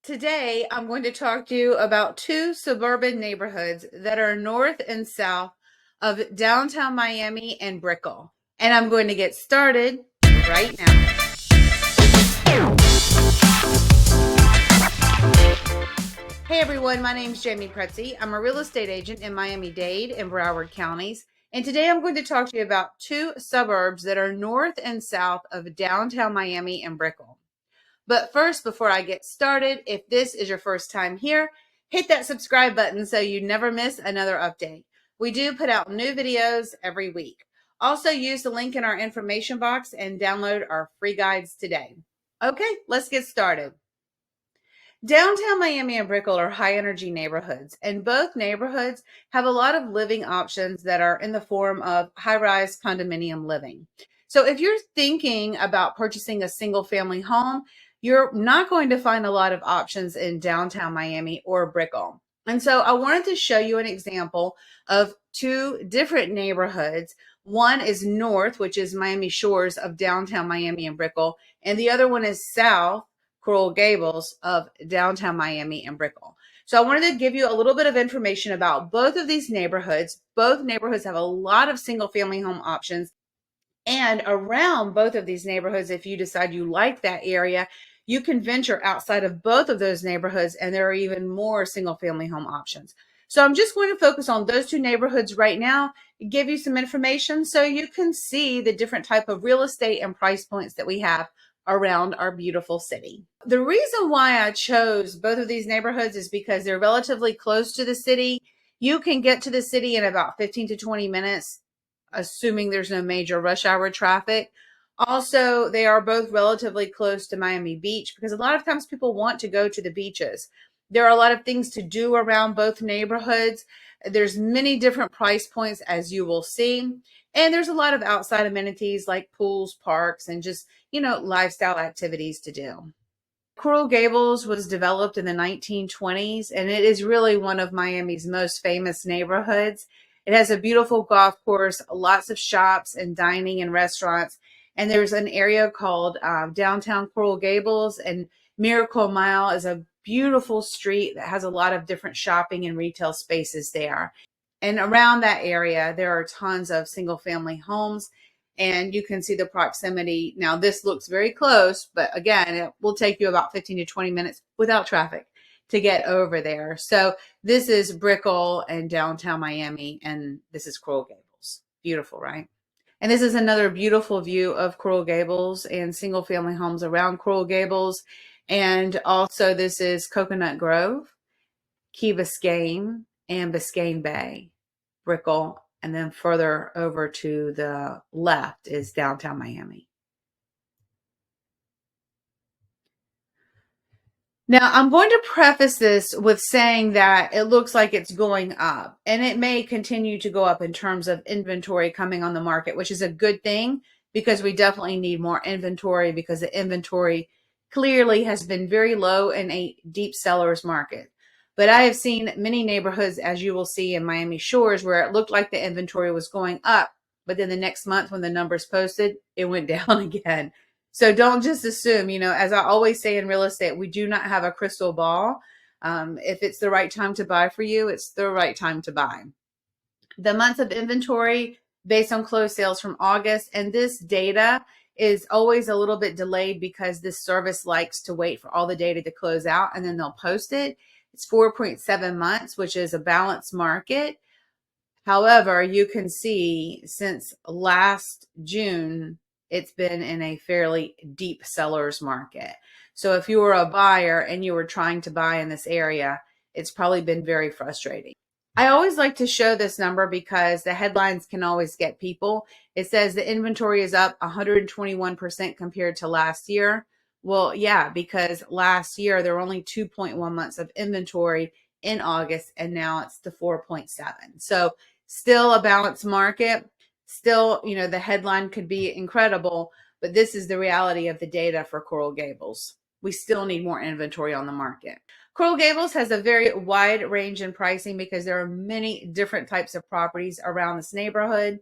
Today, I'm going to talk to you about two suburban neighborhoods that are north and south of downtown Miami and Brickell. And I'm going to get started right now. Hey everyone, my name is Jamey Prezzi. I'm a real estate agent in Miami-Dade and Broward counties. And today I'm going to talk to you about two suburbs that are north and south of downtown Miami and Brickell. But first, before I get started, if this is your first time here, hit that subscribe button so you never miss another update. We do put out new videos every week. Also, use the link in our information box and download our free guides today. Okay, let's get started. Downtown Miami and Brickell are high energy neighborhoods, and both neighborhoods have a lot of living options that are in the form of high-rise condominium living. So if you're thinking about purchasing a single family home, you're not going to find a lot of options in downtown Miami or Brickell. And so I wanted to show you an example of two different neighborhoods. One is north, which is Miami Shores of downtown Miami and Brickell, and the other one is south, Coral Gables of downtown Miami and Brickell. So I wanted to give you a little bit of information about both of these neighborhoods. Both neighborhoods have a lot of single family home options. And around both of these neighborhoods, if you decide you like that area, you can venture outside of both of those neighborhoods, and there are even more single family home options. So I'm just going to focus on those two neighborhoods right now, give you some information so you can see the different type of real estate and price points that we have around our beautiful city. The reason why I chose both of these neighborhoods is because they're relatively close to the city. You can get to the city in about 15 to 20 minutes, assuming there's no major rush hour traffic. Also, they are both relatively close to Miami Beach because a lot of times people want to go to the beaches. There are a lot of things to do around both neighborhoods. There's many different price points, as you will see. And there's a lot of outside amenities like pools, parks, and just, lifestyle activities to do. Coral Gables was developed in the 1920s, and it is really one of Miami's most famous neighborhoods. It has a beautiful golf course, lots of shops and dining and restaurants. And there's an area called Downtown Coral Gables, and Miracle Mile is a beautiful street that has a lot of different shopping and retail spaces there. And around that area, there are tons of single family homes, and you can see the proximity. Now, this looks very close, but again, it will take you about 15 to 20 minutes without traffic to get over there. So this is Brickell and downtown Miami, and this is Coral Gables. Beautiful, right? And this is another beautiful view of Coral Gables and single family homes around Coral Gables. And also this is Coconut Grove, Key Biscayne, and Biscayne Bay, Brickell. And then further over to the left is downtown Miami. Now, I'm going to preface this with saying that it looks like it's going up, and it may continue to go up in terms of inventory coming on the market, which is a good thing because we definitely need more inventory because the inventory clearly has been very low in a deep seller's market. But I have seen many neighborhoods, as you will see in Miami Shores, where it looked like the inventory was going up, but then the next month when the numbers posted, it went down again. So don't just assume, as I always say in real estate, we do not have a crystal ball. If it's the right time to buy for you, it's the right time to buy. The months of inventory based on closed sales from August, and this data is always a little bit delayed because this service likes to wait for all the data to close out and then they'll post it. It's 4.7 months, which is a balanced market. However, you can see since last June, it's been in a fairly deep seller's market. So if you were a buyer and you were trying to buy in this area, it's probably been very frustrating. I always like to show this number because the headlines can always get people. It says the inventory is up 121% compared to last year. Well, yeah, because last year there were only 2.1 months of inventory in August, and now it's the 4.7. So still a balanced market. Still, the headline could be incredible, but this is the reality of the data for Coral Gables. We still need more inventory on the market. Coral Gables has a very wide range in pricing because there are many different types of properties around this neighborhood.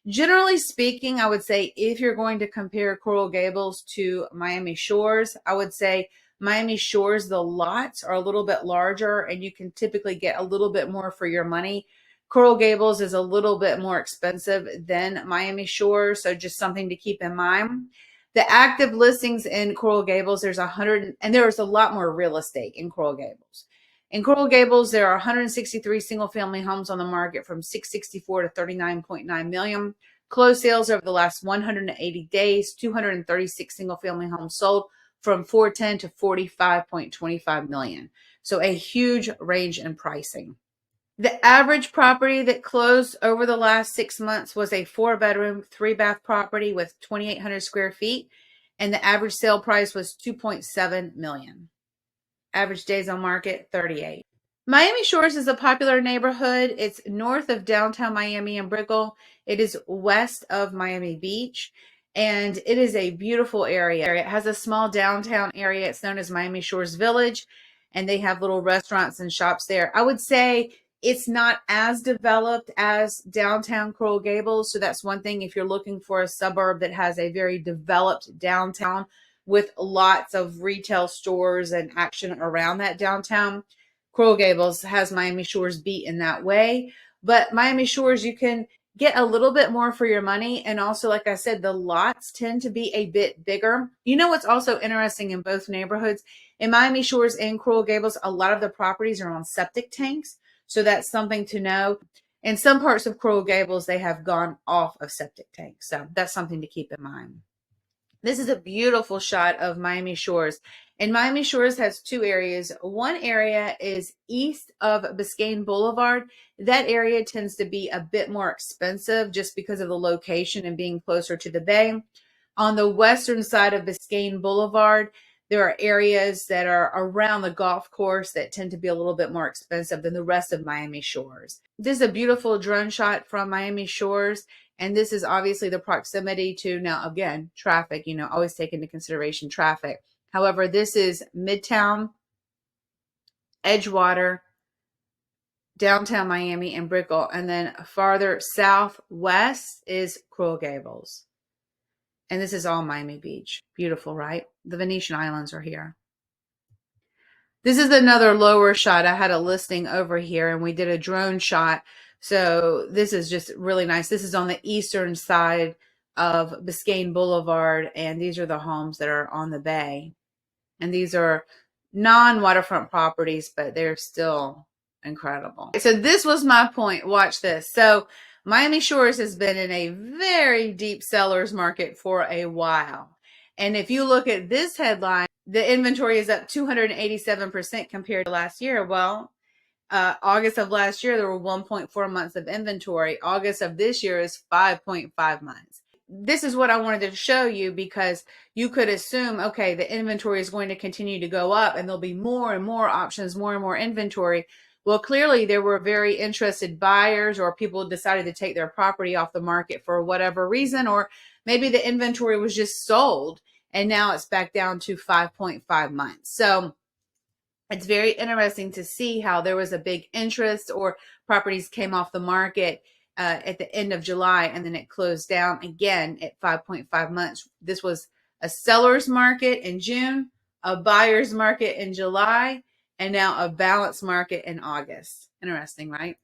Generally speaking, I would say if you're going to compare Coral Gables to Miami Shores, I would say Miami Shores, the lots are a little bit larger and you can typically get a little bit more for your money. Coral Gables is a little bit more expensive than Miami Shores, so just something to keep in mind. The active listings in Coral Gables, there's 100, and there's a lot more real estate in Coral Gables. In Coral Gables, there are 163 single-family homes on the market from 664 to 39.9 million. Closed sales over the last 180 days, 236 single-family homes sold from 410 to 45.25 million. So a huge range in pricing. The average property that closed over the last 6 months was a 4-bedroom, 3-bath property with 2,800 square feet, and the average sale price was $2.7 million. Average days on market, 38. Miami Shores is a popular neighborhood. It's north of downtown Miami and Brickell. It is west of Miami Beach, and it is a beautiful area. It has a small downtown area. It's known as Miami Shores Village, and they have little restaurants and shops there. I would say it's not as developed as downtown Coral Gables. So that's one thing if you're looking for a suburb that has a very developed downtown with lots of retail stores and action around that downtown. Coral Gables has Miami Shores beat in that way. But Miami Shores, you can get a little bit more for your money. And also, like I said, the lots tend to be a bit bigger. You know what's also interesting in both neighborhoods? In Miami Shores and Coral Gables, a lot of the properties are on septic tanks. So that's something to know. In some parts of Coral Gables, they have gone off of septic tanks. So that's something to keep in mind. This is a beautiful shot of Miami Shores. And Miami Shores has two areas. One area is east of Biscayne Boulevard. That area tends to be a bit more expensive just because of the location and being closer to the bay. On the western side of Biscayne Boulevard, there are areas that are around the golf course that tend to be a little bit more expensive than the rest of Miami Shores. This is a beautiful drone shot from Miami Shores. And this is obviously the proximity to, now again, traffic, always take into consideration traffic. However, this is Midtown, Edgewater, downtown Miami, and Brickell. And then farther southwest is Coral Gables. And this is all Miami Beach. Beautiful, right? The Venetian Islands are here. This is another lower shot. I had a listing over here and we did a drone shot. So this is just really nice. This is on the eastern side of Biscayne Boulevard. And these are the homes that are on the bay. And these are non-waterfront properties, but they're still incredible. So this was my point. Watch this. So Miami Shores has been in a very deep seller's market for a while. And if you look at this headline, the inventory is up 287% compared to last year. Well, August of last year, there were 1.4 months of inventory. August of this year is 5.5 months. This is what I wanted to show you because you could assume, okay, the inventory is going to continue to go up and there'll be more and more options, more and more inventory. Well, clearly there were very interested buyers or people decided to take their property off the market for whatever reason, or maybe the inventory was just sold and now it's back down to 5.5 months. So it's very interesting to see how there was a big interest or properties came off the market at the end of July and then it closed down again at 5.5 months. This was a seller's market in June, a buyer's market in July, and now a balanced market in August. Interesting, right?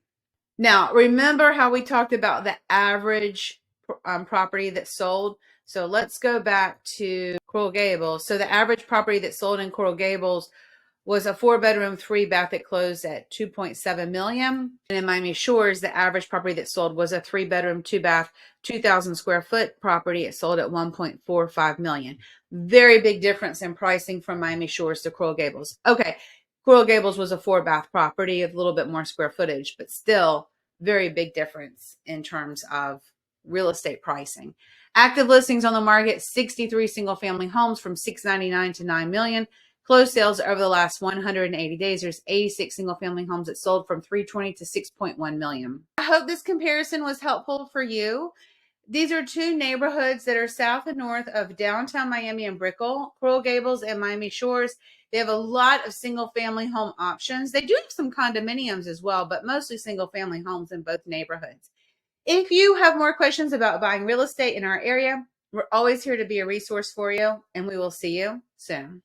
Now, remember how we talked about the average property that sold? So let's go back to Coral Gables. So the average property that sold in Coral Gables was a 4-bedroom, 3-bath that closed at $2.7 million. And in Miami Shores, the average property that sold was a 3-bedroom, 2-bath, 2,000 square foot property. It sold at $1.45 million. Very big difference in pricing from Miami Shores to Coral Gables. Okay, Coral Gables was a 4-bath property of a little bit more square footage, but still very big difference in terms of real estate pricing. Active listings on the market, 63 single-family homes from $699 to $9 million. Closed sales over the last 180 days. There's 86 single-family homes that sold from $320 to $6.1 million. I hope this comparison was helpful for you. These are two neighborhoods that are south and north of downtown Miami and Brickell, Coral Gables and Miami Shores. They have a lot of single-family home options. They do have some condominiums as well, but mostly single-family homes in both neighborhoods. If you have more questions about buying real estate in our area, we're always here to be a resource for you, and we will see you soon.